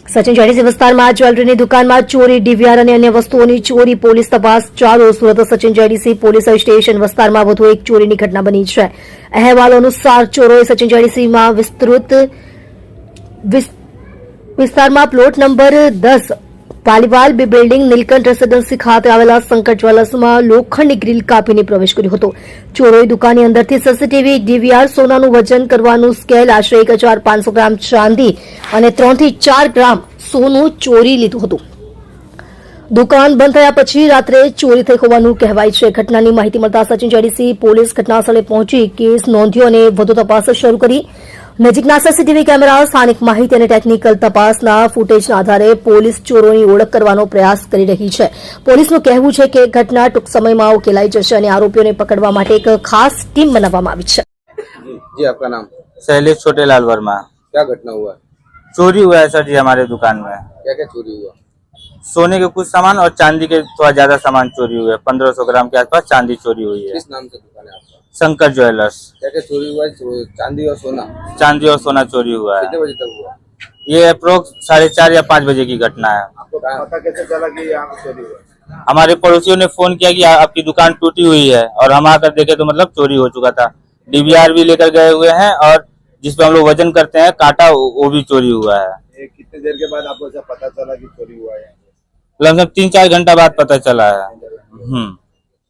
Sachin JDC વિસ્તારમાં જ્વેલરીની દુકાનમાં ચોરી, ડીવીઆર અને અન્ય વસ્તુઓની ચોરી. પોલીસ તપાસ ચાલુ. Surat Sachin JDC police station વિસ્તારમાં વધુ એક ચોરીની ઘટના બની છે. અહેવાલો અનુસાર ચોરોએ સચિન જેડીસીમાં વિસ્તારમાં plot number 10 Paliwal building Neelkanth residency ખાતે આવેલા શંકર જ્વેલર્સમાં લોખંડની ગ્રીલ કાપીને પ્રવેશ કર્યો હતો. ચોરોએ દુકાનની અંદરથી સીસીટીવી, ડીવીઆર, સોનાનું વજન કરવાનું સ્કેલ, આશરે 1500 ગ્રામ ચાંદી અને 3 થી 4 ગ્રામ સોનું ચોરી લીધું હતું. દુકાન બંધ થયા પછી રાત્રે ચોરી થઈ હોવાનું કહેવાય છે. ઘટનાની માહિતી મળતા સચિન જેડીસી પોલીસ ઘટનાસ્થળે પહોંચી કેસ નોંધ્યો અને વધુ તપાસ શરૂ કરી. નજીકના સીસીટીવી કેમેરા, સ્થાનિક માહિતી અને ટેકનિકલ તપાસના ફૂટેજના આધારે પોલીસ ચોરોની ઓળખ કરવાનો પ્રયાસ કરી રહી છે. પોલીસનું કહેવું છે કે ઘટના ટૂંક સમયમાં ઉકેલાઈ જશે અને આરોપીઓને પકડવા માટે એક ખાસ ટીમ બનાવવામાં આવી છે. जी आपका नाम? शैलेश छोटेलाल वर्मा। क्या घटना हुआ? चोरी हुआ है सर जी हमारे दुकान में। क्या क्या चोरी हुआ? सोने के कुछ सामान और चांदी के थोड़ा ज्यादा सामान चोरी हुए। 1500 ग्राम के आसपास चांदी चोरी हुई है। किस नाम से दुकान है आपका? शंकर ज्वेलर्स। क्या क्या चोरी हुआ है? चांदी और सोना? चांदी और सोना चोरी हुआ कितने है। बजे तक हुआ? ये अप्रोक्स 4:30 या 5 बजे की घटना है। आपको पता कैसे चला कि यहाँ पे चोरी हुआ? हमारे पड़ोसियों ने फोन किया कि आपकी दुकान टूटी हुई है और हम आकर देखे तो मतलब चोरी हो चुका था। डीवीआर भी लेकर गए हुए हैं और जिसपे हम लोग वजन करते हैं कांटा, वो भी चोरी हुआ है। कितने देर के बाद आपको जब पता चला कि चोरी हुआ है? लगभग 3-4 घंटा बाद पता चला है।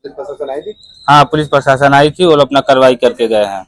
पुलिस प्रशासन आई थी? हाँ, पुलिस प्रशासन आई थी और अपना कार्रवाई करके गए हैं।